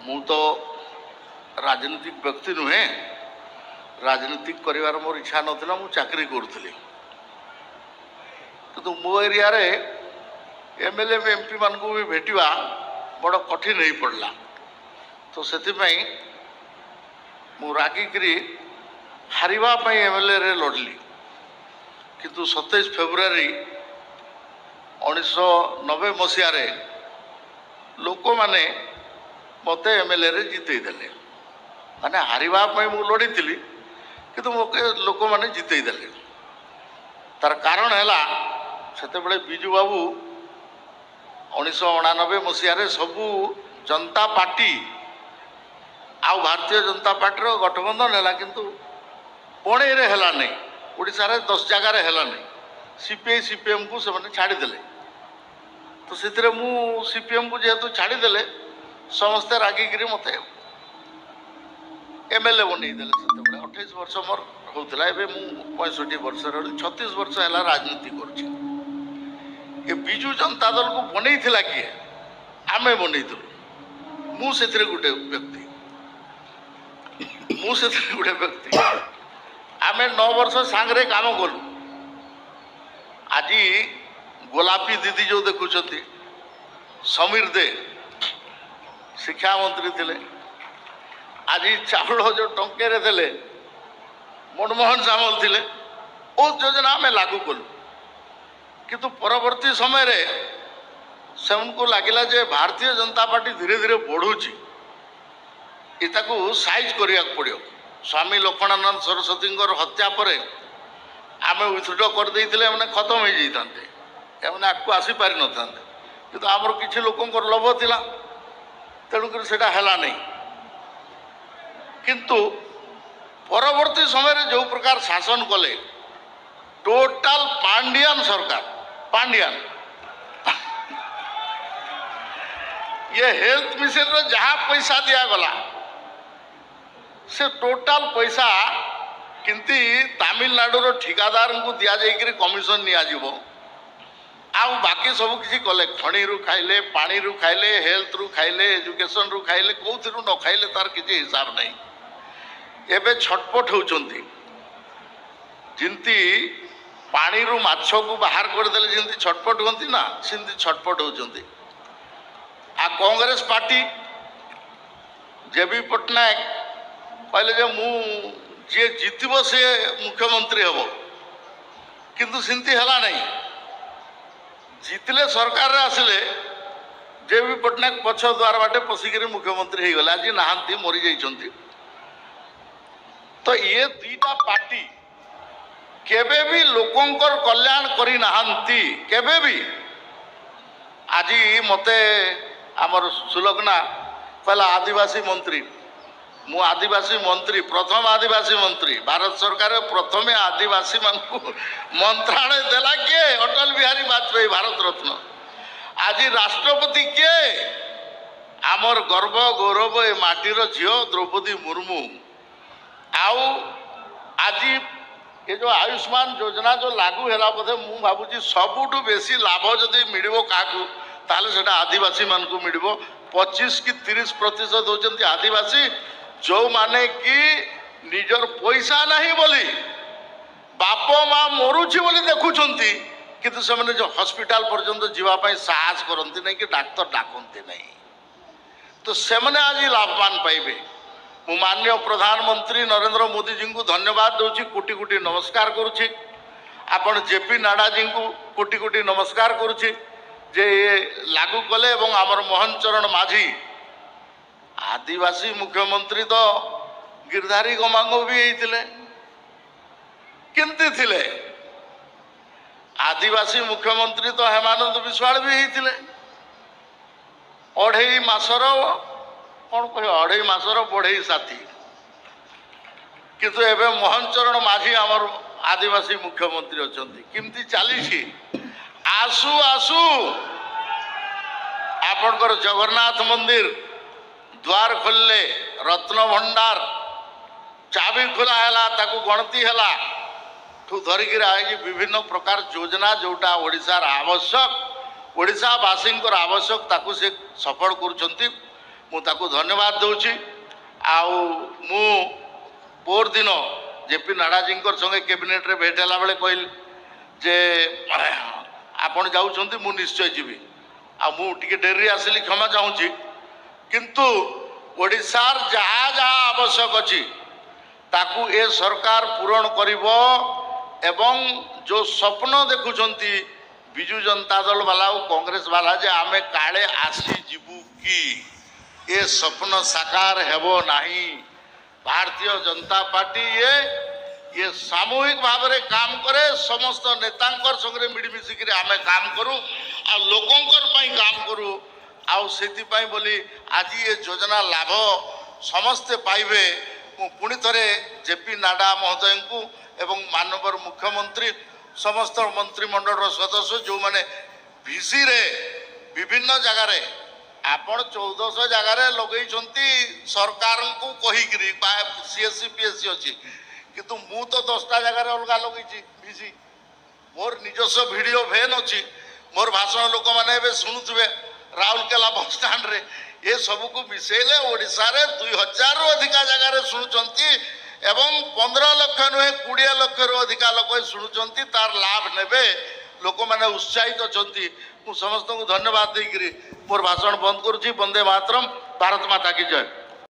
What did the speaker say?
मु तो राजनीतिक व्यक्ति नुहे राजनीतिक करिवार मोर इच्छा नथिला मु चाकरी करूथली किंतु मो एरिया रे एमएलए एमपी मान को भी भेटिवा बड़ कठिन हो पड़ला तो सेथिपाई मु रागिकरी हारिबा पई एमएलए रे लड़ली किंतु 27 फेब्रुआरी 1990 मसीह रे लोक माने मते एमएलए रे जितई देले माने हारिबा पई मु लड़ी थिली किंतु मोके लोक माने जितई देले तार कारण हैला सेते बेले बिजू बाबू 1989 मसीह रे सबू जनता पार्टी आउ भारतीय जनता पार्टी रो गठबंधन हैला किंतु पुणे रे हैला नहीं ओडिसा रे 10 जगह रे हैला नहीं सीपीआई सीपीएम को से माने छाड़ी देले तो सेतिरे मु सीपीएम को जेहेतु छाड़ी देले समस्ते रागिगिरी मते एमएलए बनै देले सेते 28 वर्ष मोर होतला एबे मु 65 वर्ष रे 36 वर्ष हैला राजनीति करछि ए बिजू जनता दल को बनै थिला किए आमे बनै दलु मु सेतिरे गुटे व्यक्ति आमे 9 वर्ष सांगरे काम कलु आज गोलापी दीदी जो देखुंती समीर दे शिक्षा मंत्री थिले आज चाउल जो टंके रे देले मनमोहन सामल थिले ओ योजना आमे लागू कलु किंतु परवर्ती समय रे सेमको लागिला जे भारतीय जनता पार्टी धीरे धीरे बढ़ुची इताकू साइज करिया पड़ियो स्वामी लक्ष्मणानंद सरस्वती हत्या पर आम विथड्र कर देइथिले माने खत्म हो जाइतांते एमने आगको आसी पारि नथांते किंतु आमर किछि लोकंकर लोभ थिला तेणुकर सेटा हैला नहीं किंतु परवर्ती समय रे जो प्रकार शासन कले टोटल पांडियन सरकार पांडियन ये हेल्थ मिशन रो जहाँ पैसा दिया गला से टोटाल पैसा किंती तमिलनाडु रो ठिकादार को दिया जाइकरी कमिशन निया जीवो आउ बाकी सब किसी कले खणी रु खाइले पानी रु खाइले हेल्थ रु खाइले एजुकेशन रु खाइले कोथिरु न खाइले तार किसी हिसाब नहीं एबे छटपट होचंती जिंती पानी रु माछ को बाहर कर देले जिंती छटपट होंती ना सिंती छटपट होचंती आ कांग्रेस पार्टी जेबी पटनायक कहले जे मु जे जीतब से मुख्यमंत्री हम किंतु सिंती हला नहीं जीतले सरकार रे आसिले जेबी पटनायक पछ द्वार बाटे पशिकरी मुख्यमंत्री हो गले आज नहांती मरी जाइछंती तो ये दुईटा पार्टी केबे भी लोकंकर कल्याण करी नहांती केबे भी आज मते आमर सुलग्ना कहला आदिवासी मंत्री मु आदिवासी मंत्री प्रथम आदिवासी मंत्री भारत सरकार प्रथमे आदिवासी मान मंत्रालय देला किए अटल बिहारी वाजपेयी भारत रत्न आज राष्ट्रपति किए आमर गर्व गौरव ए माटीर झील द्रौपदी मुर्मू आउ आज ये जो आयुष्मान योजना जो लागू है बोधे मु भावुची सबुठु बेसी लाभ जदि मिलिबो काकू ताले सेटा आदिवासी मान को मिलिबो 25 कि 30% होचंती आदिवासी जो माने कि निजर पैसा नहीं बोली बाप माँ मरुची बोली देखुंती किंतु से मैंने जो हॉस्पिटल पर्यंत जीवाई साहस करती नहीं कि डाक्तर डाकती नहीं तो से मैंने आज लाभवान पाइबे मु माननीय प्रधानमंत्री नरेंद्र मोदी जी को धन्यवाद दूची कोटि कोटि नमस्कार करुच्ची आपण जेपी नाडा जी को कोटि कोटि नमस्कार करुच्ची जे लागू कले एवं आमर मोहन चरण माझी आदिवासी मुख्यमंत्री तो गिरधारी गमांग भी होते किंती थिले आदिवासी मुख्यमंत्री तो हेमानंद विश्वाल भी होते 2.5 मासर कौन कह 2.5 मासर बढ़ई साथी किंतु एबे मोहन चरण माझी आमर आदिवासी मुख्यमंत्री अच्छा किमती चली आसु आसु आपणकर जगन्नाथ मंदिर द्वार खोलले रत्न भंडार चाबी खोला है ताकू गणती है ठू धरिकी आज विभिन्न प्रकार योजना जोटा ओडिशार आवश्यक ओडिशावासी आवश्यक ताकू से सफल करुँच ମୁଁ ତାକୁ ଧନ୍ୟବାଦ ଦେଉଛି। ଆଉ ମୁଁ ପୋର ଦିନ ଜେପି ନାଡ଼ାଜୀଙ୍କର ସଙ୍ଗେ କ୍ୟାବିନେଟ୍ରେ ଭେଟ ହେଲା ବେଳେ କହିଲି ଯେ ଆପଣ ଯାଉଛନ୍ତି, ମୁଁ ନିଶ୍ଚୟ ଯିବି। ଆଉ ମୁଁ ଟିକେ ଡେରି ଆସିଲି, କ୍ଷମା ଚାହୁଁଛି। କିନ୍ତୁ ଓଡ଼ିଶାର ଯାହା ଯାହା ଆବଶ୍ୟକ ଅଛି ତାକୁ ଏ ସରକାର ପୂରଣ କରିବ ଏବଂ ଯେଉଁ ସ୍ୱପ୍ନ ଦେଖୁଛନ୍ତି ବିଜୁ ଜନତା ଦଳ ବାଲା ଆଉ କଂଗ୍ରେସ ବାଲା ଯେ ଆମେ କାଳେ ଆସିଯିବୁ କି, ଏ ସ୍ୱପ୍ନ ସାକାର ହେବ ନାହିଁ। ଭାରତୀୟ ଜନତା ପାର୍ଟି ये सामूहिक भाव में काम करे, समस्त नेतांकर संगे मिलमिशिक आमे काम करूँ आ लोकंकर पाई काम करूँ आउ बोली आज ये योजना लाभ समस्ते पाइबे। पुणी थे जेपी नाडा महोदय को एवं मानवर मुख्यमंत्री समस्त मंत्रिमंडल सदस्य जो मैंने भिसी रे विभिन्न जगार आपण 1400 जगार लगे सरकार को कहीकि सीएससी पीएससी अच्छी किंतु मु तो 10टा जगार अलग लगे भिसी मोर निजस्व वीडियो भैन अच्छी मोर भाषण लोक मैंने शुणुवे राउरकेला बस स्टाण्ड रे ये सबको मिसेले ओडिशा रे 2000 रु अधिका जगार शुणुचंती एवं 15 लाख नुहे 20 लाख रु अधिका लोक शुणुचंती तार लाभ नेबे लोक मैंने उत्साहित अछंती। मु समस्त को धन्यवाद देकरी मोर भाषण बंद करुची। वंदे मातरम। भारत माता की जय।